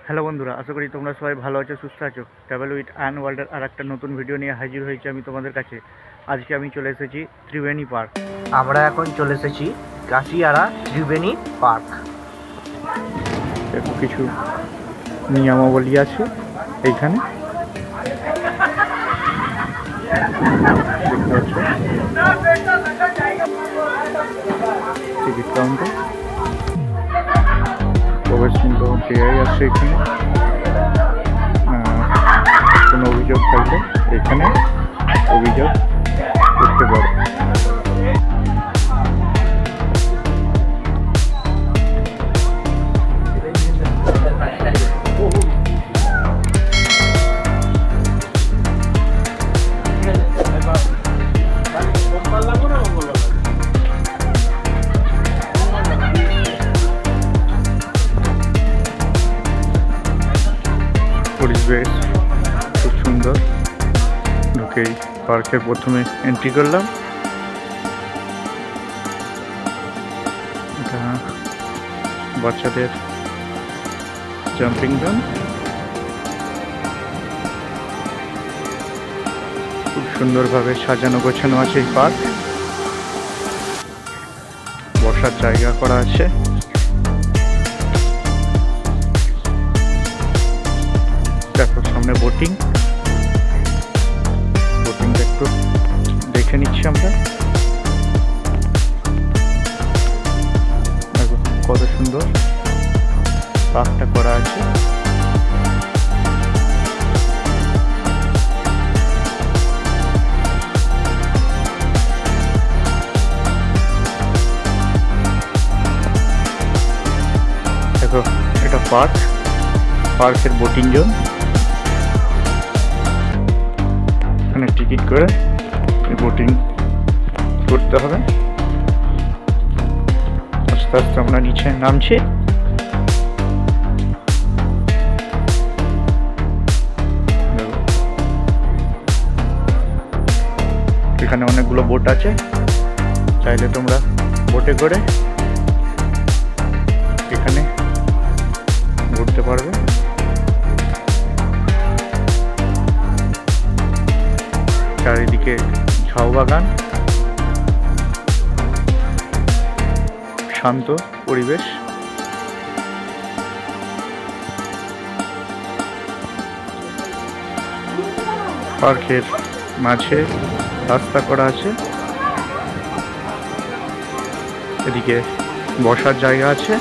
Hello বন্ধুরা, আশা করি তোমরা সবাই ভালো আছো, সুস্থ আছো। ট্রাভেল উইথ আয়ন ওয়ার্ল্ডের আর একটা নতুন ভিডিও নিয়ে হাজির হয়েছি আমি তোমাদের কাছে। আজকে আমি চলে এসেছি ত্রিবেণী পার্ক। আমরা এখন চলে এসেছি কাশিয়ারা ত্রিবেণী পার্ক। দেখো কিছু নিয়মাবলী আছে এইখানে, টিকিট কাউন্টার, প্রবেশ মূল্য দেওয়াই আছে এখানে। কোনো অভিযোগ থাকলে এখানে অভিযোগ করতে পারো। পরিবেশ খুব সুন্দর। ঢুকেই পার্কের প্রথমে এন্ট্রি করলাম। এটা বাচ্চাদের জাম্পিং জোন, খুব সুন্দরভাবে সাজানো গোছানো আছে এই পার্ক। বসার জায়গা করা আছে। দেখো সামনে বোটিংটা একটু দেখে নিচ্ছি আমরা। দেখো কত সুন্দর পার্কটা করা আছে। দেখো এটা পার্কের বোটিং জোন। এখানে টিকিট করে বোটিং করতে হবে। আস্তে আস্তে আমরা নিচে নামছি। এখানে অনেকগুলো বোট আছে, চাইলে তোমরা বোটে করে এখানে ঘুরতে পারবে। চারিদিকে ঝাউ বাগান, শান্ত পরিবেশ। পার্কের মাঝে রাস্তা করা আছে, এদিকে বসার জায়গা আছে।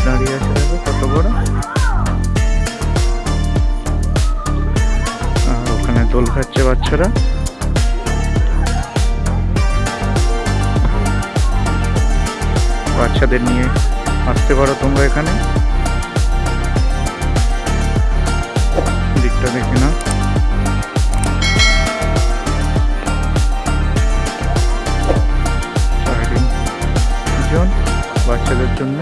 দাঁড়িয়ে আছে, দেখো কত বড়। আর ওখানে দোল খাচ্ছে বাচ্চারা। বাচ্চাদের নিয়ে আসতে পারো তোমরা এখানে। দিকটা দেখে না, বাচ্চাদের জন্য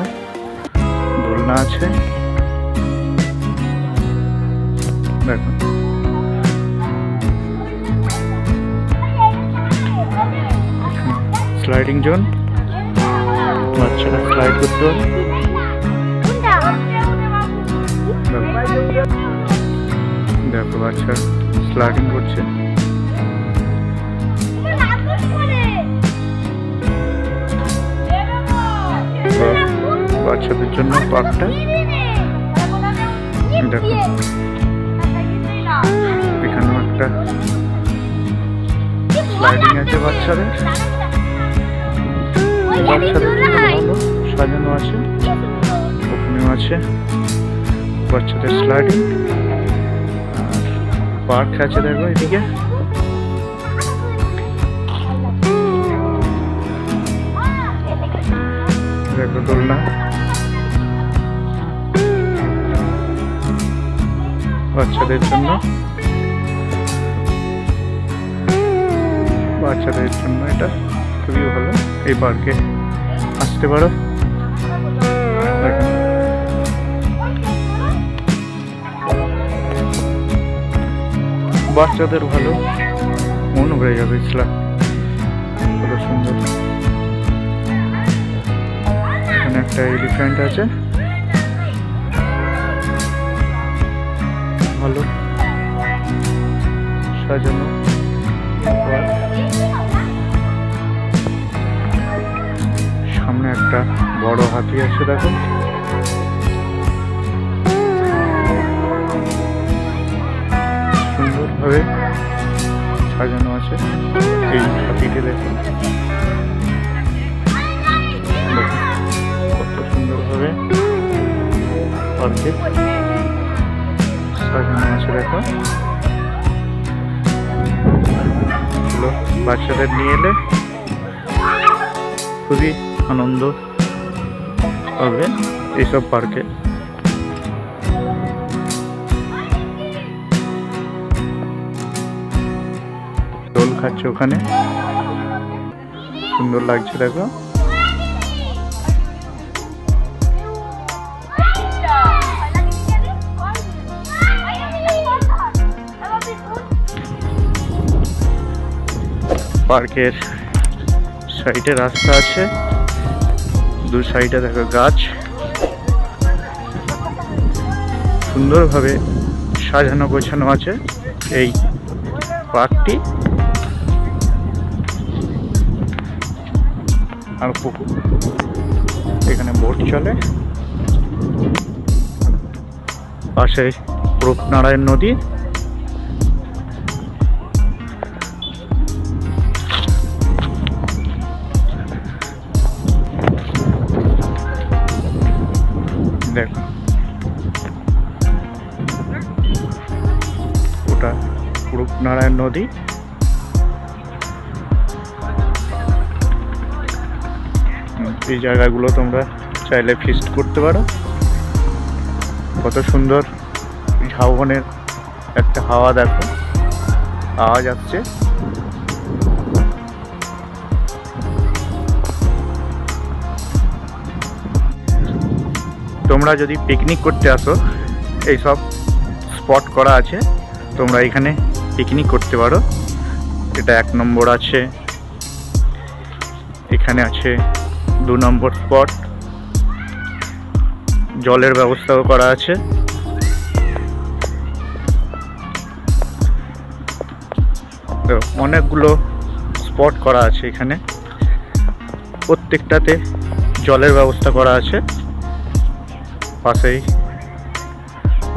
দোলনা আছে। দেখুন স্লাইডিং জোন, বাচ্চারা স্লাইড করতে পারে। দেখো বাচ্চা স্লাইডিং করছে। বাচ্চাদের জন্য পার্কটা দেখো। এখানেও একটা স্লাইডিং আছে বাচ্চাদের ভালো সাজানো আছে। ওখানেও আছে বাচ্চাদের স্লাইডিং। আর পার্ক আছে দেখো এদিকে। দেখো দোলনা, বাচ্চাদের জন্য এটা খুবই ভালো। এই পার্কে আসতে পারো। বাচ্চাদের ভালো, মন ভরে যাবে। ইসলাম কত সুন্দর। এখানে একটা এলিফ্যান্ট আছে, ভালো সাজানো। সামনে একটা বড় হাতি আছে, দেখো। সুন্দরভাবে সাজানো আছে এই হাতিটি, দেখুন কত সুন্দরভাবে পার্কে সাজানো আছে, দেখো। বাচ্চাদের নিয়ে এলে খুবই আনন্দ হবে এইসব পার্কে। দোল খাচ্ছে ওখানে, সুন্দর লাগছে, দেখো। পার্কের সাইডে রাস্তা আছে, দু সাইডে দেখো গাছ, সুন্দরভাবে সাজানো গোছানো আছে এই পার্কটি। আর পুকুর, এখানে বোট চলে। পাশে রূপনারায়ণ নদী। দেখো ওটা রূপনারায়ণ নদী। এই জায়গাগুলো তোমরা চাইলে ফিস্ট করতে পারো। কত সুন্দর ঝাউবনের একটা হাওয়া, দেখো আওয়াজ আসছে। তোমরা যদি পিকনিক করতে আসো, এই সব স্পট করা আছে, তোমরা এখানে পিকনিক করতে পারো। এটা 1 নম্বর আছে, এখানে আছে 2 নম্বর স্পট। জলের ব্যবস্থাও করা আছে। অনেকগুলো স্পট করা আছে এখানে, প্রত্যেকটাতে জলের ব্যবস্থা করা আছে। পাশেই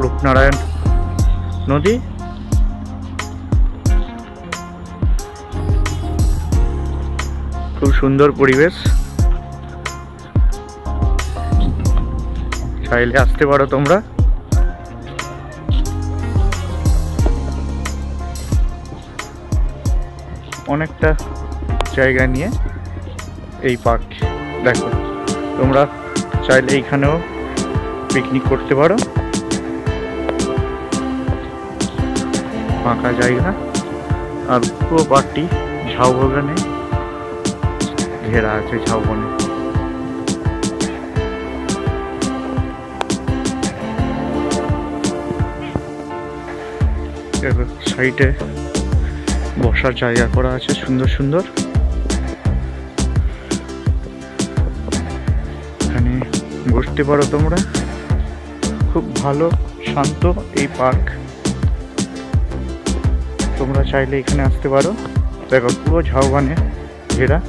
রূপনারায়ণ নদী। খুব সুন্দর পরিবেশ, চাইলে আসতে পারো তোমরা। অনেকটা জায়গা নিয়ে এই পার্ক, দেখো তোমরা চাইলে এইখানেও পিকনিক করতে পারো। ফাঁকা জায়গা, আর পুরো পার্কটি ঝাউবাগানে ঘেরা আছে। ঝাউবনে সাইডে বসার জায়গা করা আছে, সুন্দর সুন্দর। এখানে বসতে পারো তোমরা। খুব ভালো শান্ত এই পার্ক, তোমরা চাইলে এখানে আসতে পারো। দেখো পুরো ঝাউবনে ঘেরা।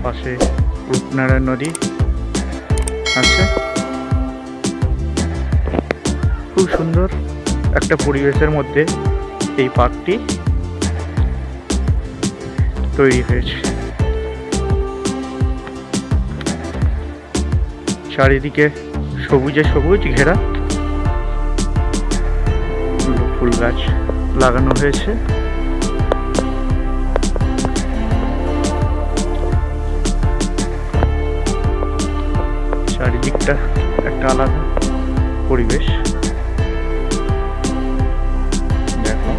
পাশে রূপনারায়ণ নদী আছে। খুব সুন্দর একটা পরিবেশের মধ্যে এই পার্কটি তৈরি হয়েছে। চারিদিকে সবুজে সবুজ ঘেরা, ফুল গাছ লাগানো হয়েছে। চারিদিকটা একটা আলাদা পরিবেশ। দেখো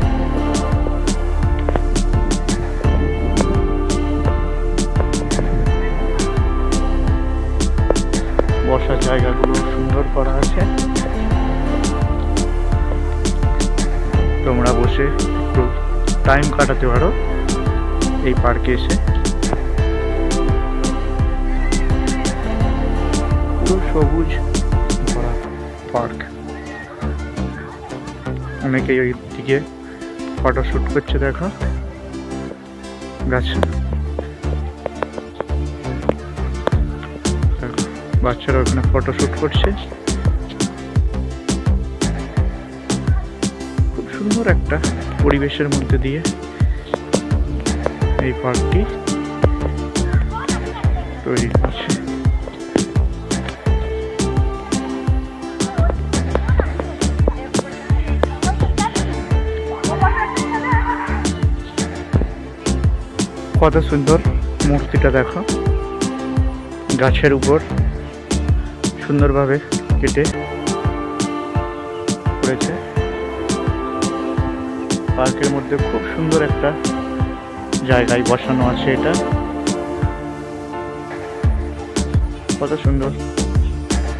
বসার জায়গাগুলো সুন্দর করা আছে। তোমরা বসে একটু টাইম কাটাতে পারো এই পার্কে এসে। পুরো সবুজ ভরা পার্ক। অনেকেই ওই দিকে ফটোশ্যুট করছে, দেখো গাছ, বাচ্চারা ওখানে ফটোশ্যুট করছে। খুব সুন্দর একটা পরিবেশের মধ্যে দিয়ে এই পার্কটি তৈরি হচ্ছে। কত সুন্দর মূর্তিটা দেখো, গাছের উপর সুন্দরভাবে কেটে করেছে। পার্কের মধ্যে খুব সুন্দর একটা জায়গায় বসানো আছে এটা। কত সুন্দর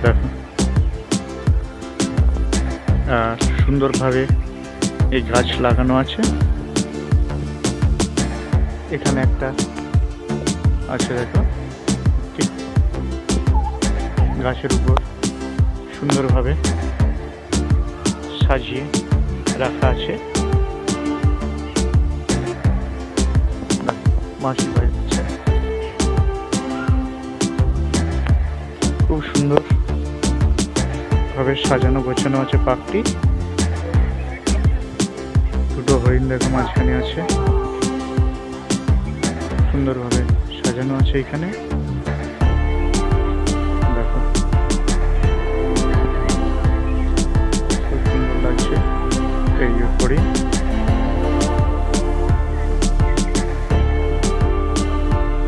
দেখো, আর সুন্দরভাবে এই গাছ লাগানো আছে। এখানে একটা আছে দেখো, ঠিক গাছের উপর সুন্দরভাবে সাজিয়ে রাখা আছে। মাসি বাড়ি দিচ্ছে, খুব সুন্দর ভাবে সাজানো গোছানো আছে পার্কটি। দুটো হরিণ দেখো মাঝখানে আছে, সুন্দরভাবে সাজানো আছে এখানে। দেখো খুব সুন্দর লাগছে এই হরিণ।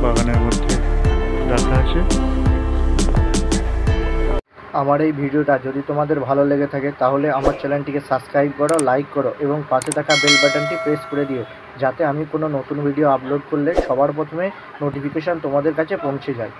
বাগানের মধ্যে রাখা আছে। আমার এই ভিডিওটা যদি তোমাদের ভালো লেগে থাকে তাহলে আমার চ্যানেলটিকে সাবস্ক্রাইব করো, লাইক করো এবং পাশে থাকা বেল বাটনটি প্রেস করে দিও, যাতে আমি কোনো নতুন ভিডিও আপলোড করলে সবার প্রথমে নোটিফিকেশান তোমাদের কাছে পৌঁছে যায়।